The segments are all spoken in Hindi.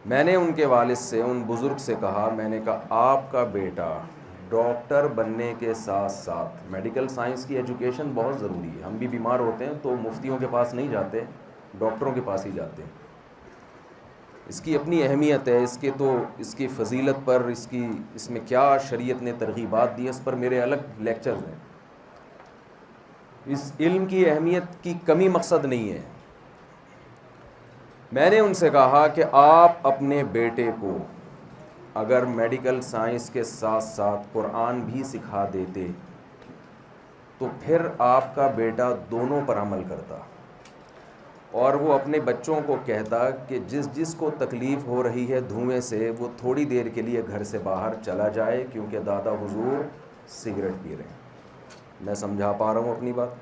मैंने उनके वालिद से, उन बुज़ुर्ग से कहा, मैंने कहा आपका बेटा डॉक्टर बनने के साथ साथ मेडिकल साइंस की एजुकेशन बहुत ज़रूरी है। हम भी बीमार होते हैं तो मुफ्तियों के पास नहीं जाते, डॉक्टरों के पास ही जाते हैं। इसकी अपनी अहमियत है, इसकी फ़जीलत पर, इसमें क्या शरीयत ने तरगीबात दी है, इस पर मेरे अलग लेक्चर्स हैं। इस इल्म की अहमियत की कमी मकसद नहीं है। मैंने उनसे कहा कि आप अपने बेटे को अगर मेडिकल साइंस के साथ साथ कुरान भी सिखा देते तो फिर आपका बेटा दोनों पर अमल करता और वो अपने बच्चों को कहता कि जिस को तकलीफ़ हो रही है धुएं से, वो थोड़ी देर के लिए घर से बाहर चला जाए, क्योंकि दादा हुजूर सिगरेट पी रहे हैं। मैं समझा पा रहा हूँ अपनी बात?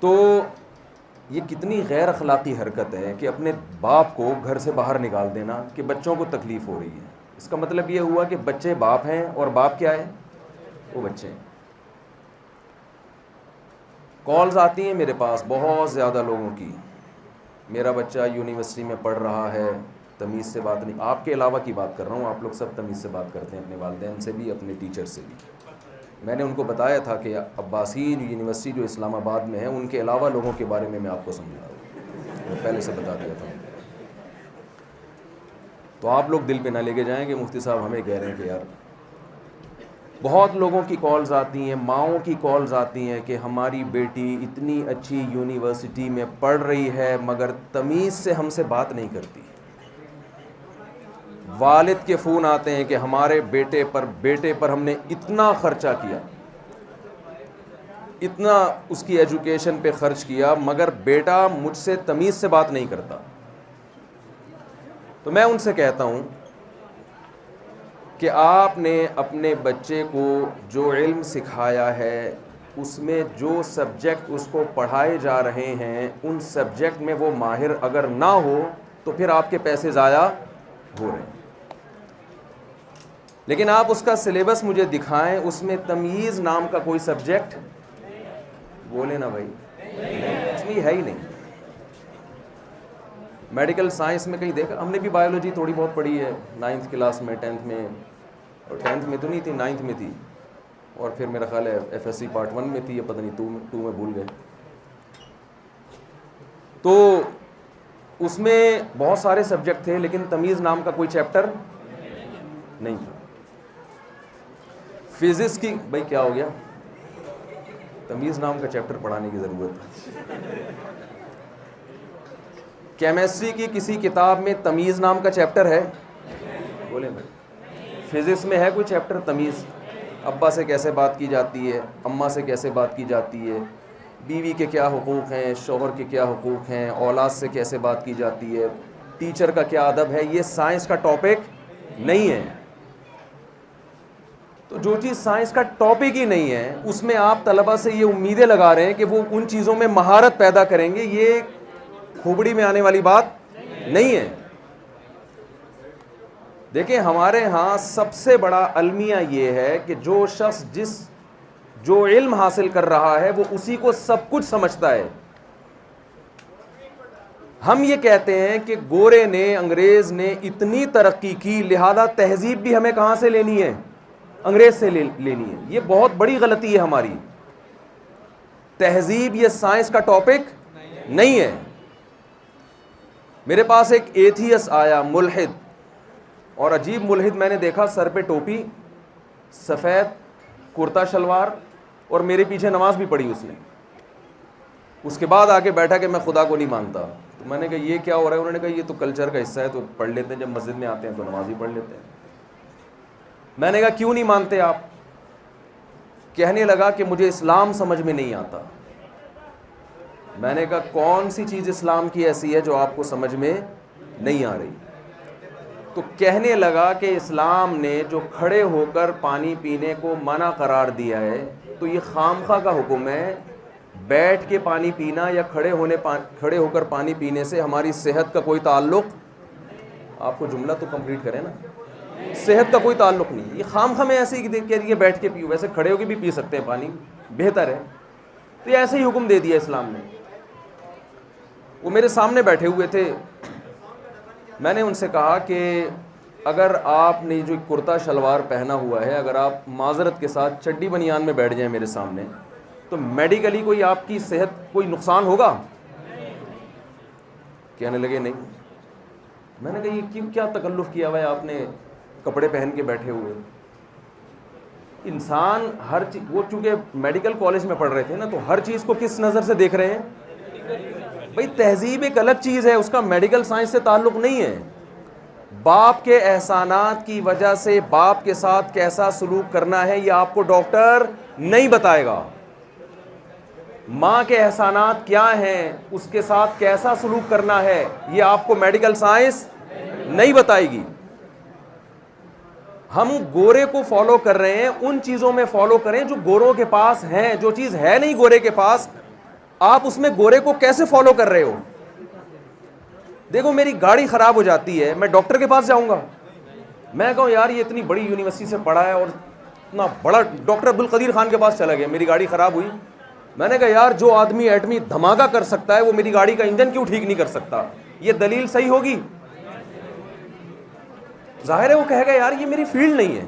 तो ये कितनी गैर अखलाक़ी हरकत है कि अपने बाप को घर से बाहर निकाल देना कि बच्चों को तकलीफ़ हो रही है। इसका मतलब ये हुआ कि बच्चे बाप हैं और बाप क्या है, वो बच्चे हैं। कॉल्स आती हैं मेरे पास बहुत ज़्यादा लोगों की, मेरा बच्चा यूनिवर्सिटी में पढ़ रहा है, तमीज़ से बात नहीं। आपके अलावा की बात कर रहा हूँ, आप लोग सब तमीज़ से बात करते हैं, अपने वालिदैन से भी, अपने टीचर से भी। मैंने उनको बताया था कि अब्बासीन यूनिवर्सिटी जो इस्लामाबाद में है, उनके अलावा लोगों के बारे में मैं आपको समझा रहा हूँ, मैं पहले से बता दिया था। तो आप लोग दिल पे ना लेके जाएं कि मुफ्ती साहब हमें कह रहे हैं कि यार, बहुत लोगों की कॉल्स आती हैं, माओं की कॉल्स आती हैं कि हमारी बेटी इतनी अच्छी यूनिवर्सिटी में पढ़ रही है मगर तमीज़ से हमसे बात नहीं करती। वालिद के फ़ोन आते हैं कि हमारे बेटे पर हमने इतना ख़र्चा किया, इतना उसकी एजुकेशन पे ख़र्च किया, मगर बेटा मुझसे तमीज़ से बात नहीं करता। तो मैं उनसे कहता हूँ कि आपने अपने बच्चे को जो इल्म सिखाया है, उसमें जो सब्जेक्ट उसको पढ़ाए जा रहे हैं, उन सब्जेक्ट में वो माहिर अगर ना हो तो फिर आपके पैसे ज़ाया हो रहे हैं। लेकिन आप उसका सिलेबस मुझे दिखाएं, उसमें तमीज़ नाम का कोई सब्जेक्ट, बोले ना भाई, उसमें है ही नहीं। मेडिकल साइंस में कहीं देखा, हमने भी बायोलॉजी थोड़ी बहुत पढ़ी है 9th क्लास में, 10th में, और 10th में तो नहीं थी, 9th में थी, और फिर मेरा ख्याल है FSC पार्ट 1 में थी, या पता नहीं 2 में भूल गए। तो उसमें बहुत सारे सब्जेक्ट थे लेकिन तमीज़ नाम का कोई चैप्टर नहीं था। फिज़िक्स की, भाई क्या हो गया, तमीज़ नाम का चैप्टर पढ़ाने की ज़रूरत है। केमिस्ट्री की किसी किताब में तमीज़ नाम का चैप्टर है, बोले भाई। फिज़िक्स में है कोई चैप्टर तमीज़? अब्बा से कैसे बात की जाती है, अम्मा से कैसे बात की जाती है, बीवी के क्या हुकूक़ हैं, शौहर के क्या हुकूक़ हैं, औलाद से कैसे बात की जाती है, टीचर का क्या अदब है, ये साइंस का टॉपिक नहीं है। तो जो चीज़ साइंस का टॉपिक ही नहीं है, उसमें आप तलबा से ये उम्मीदें लगा रहे हैं कि वो उन चीज़ों में महारत पैदा करेंगे, ये खोपड़ी में आने वाली बात नहीं है। देखिए, हमारे यहाँ सबसे बड़ा अलमिया ये है कि जो शख्स जो इल्म हासिल कर रहा है वो उसी को सब कुछ समझता है। हम ये कहते हैं कि गोरे ने, अंग्रेज़ ने इतनी तरक्की की, लिहाजा तहजीब भी हमें कहाँ से लेनी है, अंग्रेज़ से लेनी है। ये बहुत बड़ी गलती है हमारी। तहजीब ये साइंस का टॉपिक नहीं है। मेरे पास एक एथियस आया, मुल्हिद, और अजीब मुल्हिद मैंने देखा, सर पे टोपी, सफ़ेद कुर्ता शलवार, और मेरे पीछे नमाज भी पढ़ी उसने। उसके बाद आके बैठा कि मैं खुदा को नहीं मानता। तो मैंने कहा ये क्या हो रहा है? उन्होंने कहा ये तो कल्चर का हिस्सा है, तो पढ़ लेते हैं, जब मस्जिद में आते हैं तो नमाज ही पढ़ लेते हैं। मैंने कहा क्यों नहीं मानते आप? कहने लगा कि मुझे इस्लाम समझ में नहीं आता। मैंने कहा कौन सी चीज़ इस्लाम की ऐसी है जो आपको समझ में नहीं आ रही? तो कहने लगा कि इस्लाम ने जो खड़े होकर पानी पीने को मना करार दिया है, तो ये खामखा का हुक्म है। बैठ के पानी पीना या खड़े होकर पानी पीने से हमारी सेहत का कोई ताल्लुक़, आपको जुमला तो कंप्लीट करें ना, सेहत का कोई ताल्लुक़ नहीं। ये खामखा में ऐसे ही कह रही है बैठ के पियो, वैसे खड़े होकर भी पी सकते हैं पानी, बेहतर है। तो ये ऐसे ही हुक्म दे दिया इस्लाम ने। वो मेरे सामने बैठे हुए थे। मैंने उनसे कहा कि अगर आपने जो कुर्ता शलवार पहना हुआ है, अगर आप माजरत के साथ चड्डी बनियान में बैठ जाएं मेरे सामने, तो मेडिकली कोई आपकी सेहत कोई नुकसान होगा? कहने लगे नहीं। मैंने कहा ये क्यों, क्या तकल्लुफ़ किया हुआ है आपने, कपड़े पहन के बैठे हुए? इंसान हर चीज़, वो चूँकि मेडिकल कॉलेज में पढ़ रहे थे ना, तो हर चीज़ को किस नज़र से देख रहे हैं? भाई तहजीब एक अलग चीज़ है, उसका मेडिकल साइंस से ताल्लुक़ नहीं है। बाप के एहसानात की वजह से बाप के साथ कैसा सलूक करना है ये आपको डॉक्टर नहीं बताएगा। माँ के एहसानात क्या हैं, उसके साथ कैसा सलूक करना है ये आपको मेडिकल साइंस नहीं बताएगी। हम गोरे को फॉलो कर रहे हैं, उन चीज़ों में फॉलो करें जो गोरों के पास हैं। जो चीज़ है नहीं गोरे के पास, आप उसमें गोरे को कैसे फॉलो कर रहे हो? देखो मेरी गाड़ी ख़राब हो जाती है, मैं डॉक्टर के पास जाऊंगा? मैं कहूँ यार ये इतनी बड़ी यूनिवर्सिटी से पढ़ा है और इतना बड़ा, डॉक्टर अब्दुल कदीर खान के पास चला गया, मेरी गाड़ी ख़राब हुई। मैंने कहा यार जो आदमी एटमी धमाका कर सकता है वो मेरी गाड़ी का इंजन क्यों ठीक नहीं कर सकता? ये दलील सही होगी? जाहिर है वो कहेगा यार ये मेरी फील्ड नहीं है।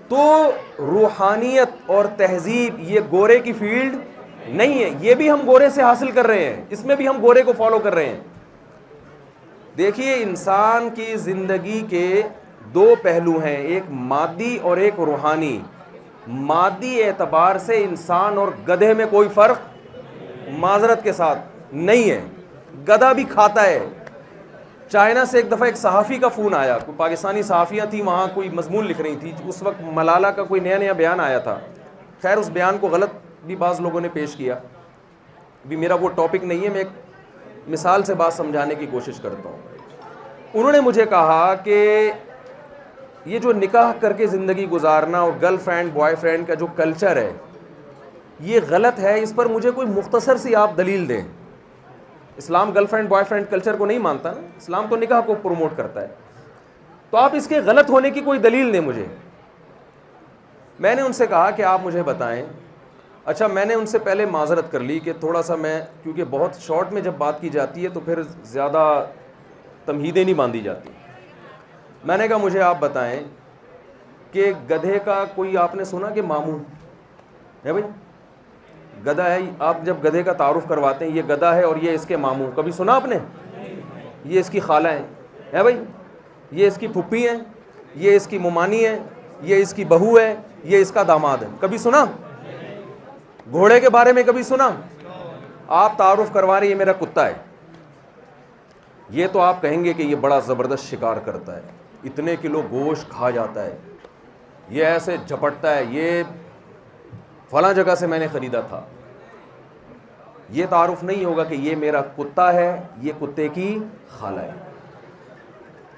तो रूहानियत और तहजीब ये गोरे की फील्ड नहीं है, ये भी हम गोरे से हासिल कर रहे हैं, इसमें भी हम गोरे को फॉलो कर रहे हैं। देखिए इंसान की ज़िंदगी के दो पहलू हैं, एक मादी और एक रूहानी। मादी एतबार से इंसान और गधे में कोई फ़र्क माजरत के साथ नहीं है। गधा भी खाता है। चाइना से एक दफ़ा एक सहाफ़ी का फ़ोन आया, कोई पाकिस्तानी सहाफ़ियाँ थी वहाँ, कोई मजमून लिख रही थी। उस वक्त मलाला का कोई नया नया बयान आया था। खैर उस बयान को गलत भी बाज़ लोगों ने पेश किया। अभी मेरा वो टॉपिक नहीं है, मैं एक मिसाल से बात समझाने की कोशिश करता हूँ। उन्होंने मुझे कहा कि ये जो निकाह करके ज़िंदगी गुजारना और गर्लफ्रेंड बॉयफ्रेंड का जो कल्चर है ये गलत है, इस पर मुझे कोई मुख्तसर सी आप दलील दें। इस्लाम गर्लफ्रेंड बॉयफ्रेंड कल्चर को नहीं मानता ना, इस्लाम तो निकाह को प्रमोट करता है, तो आप इसके गलत होने की कोई दलील दें मुझे। मैंने उनसे कहा कि आप मुझे बताएं। अच्छा, मैंने उनसे पहले माजरत कर ली कि थोड़ा सा मैं, क्योंकि बहुत शॉर्ट में जब बात की जाती है तो फिर ज़्यादा तमहीदें नहीं बांधी जाती। मैंने कहा मुझे आप बताएं कि गधे का कोई आपने सुना कि मामू है? भाई गधा है, आप जब गधे का तारुफ करवाते हैं ये गधा है और ये इसके मामू, कभी सुना आपने? ये इसकी खाला है भाई, ये इसकी फुप्पी है, ये इसकी मुमानी है, ये इसकी बहू है, ये इसका दामाद है, कभी सुना? घोड़े के बारे में कभी सुना? आप तारुफ करवा रहे ये मेरा कुत्ता है, ये तो आप कहेंगे कि ये बड़ा ज़बरदस्त शिकार करता है, इतने किलो गोश्त खा जाता है, ये ऐसे झपटता है, ये फलां जगह से मैंने ख़रीदा था। ये तारुफ नहीं होगा कि ये मेरा कुत्ता है, ये कुत्ते की खाला है।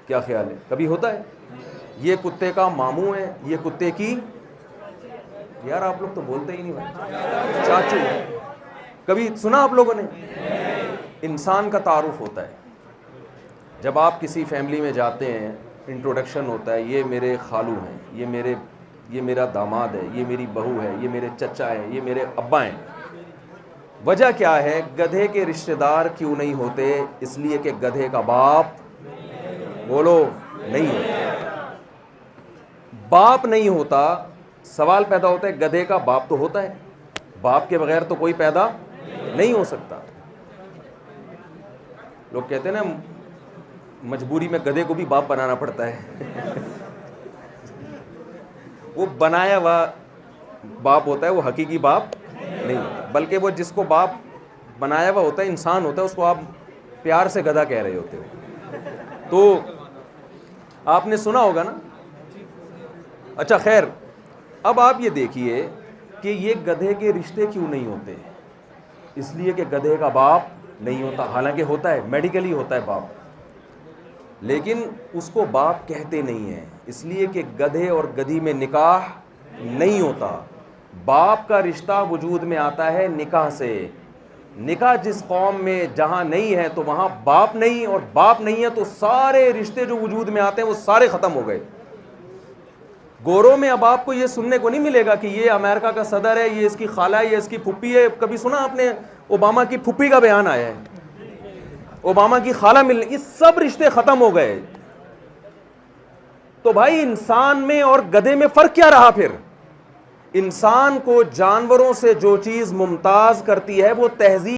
क्या ख्याल है, कभी होता है? ये कुत्ते का मामू है, ये कुत्ते की, यार आप लोग तो बोलते ही नहीं भाई, चाचू। कभी सुना आप लोगों ने? इंसान का तारुफ होता है जब आप किसी फैमिली में जाते हैं, इंट्रोडक्शन होता है, ये मेरे खालू हैं, ये मेरा दामाद है, ये मेरी बहू है, ये मेरे चचा हैं, ये मेरे अब्बा हैं। वजह क्या है? गधे के रिश्तेदार क्यों नहीं होते? इसलिए कि गधे का बाप, बोलो, नहीं है। बाप नहीं होता, सवाल पैदा होता है गधे का बाप तो होता है, बाप के बगैर तो कोई पैदा नहीं हो सकता। लोग कहते हैं ना मजबूरी में गधे को भी बाप बनाना पड़ता है। वो बनाया हुआ बाप होता है, वो हकीकी बाप नहीं, बल्कि वो जिसको बाप बनाया हुआ होता है, इंसान होता है, उसको आप प्यार से गधा कह रहे होते हो। तो आपने सुना होगा ना। अच्छा खैर, अब आप ये देखिए कि ये गधे के रिश्ते क्यों नहीं होते? इसलिए कि गधे का बाप नहीं होता, हालांकि होता है, मेडिकली होता है बाप, लेकिन उसको बाप कहते नहीं हैं, इसलिए कि गधे और गधी में निकाह नहीं होता। बाप का रिश्ता वजूद में आता है निकाह से। निकाह जिस कौम में जहाँ नहीं है तो वहाँ बाप नहीं, और बाप नहीं है तो सारे रिश्ते जो वजूद में आते हैं वो सारे ख़त्म हो गए। गोरों में अब आपको ये सुनने को नहीं मिलेगा कि ये अमेरिका का सदर है, ये इसकी खाला है, ये इसकी फुप्पी है। कभी सुना आपने ओबामा की फुप्पी का बयान आया है? ओबामा की खाला मिलने, ये सब रिश्ते खत्म हो गए। तो भाई इंसान में और गधे में फर्क क्या रहा फिर? इंसान को जानवरों से जो चीज मुमताज करती है वो तहजीब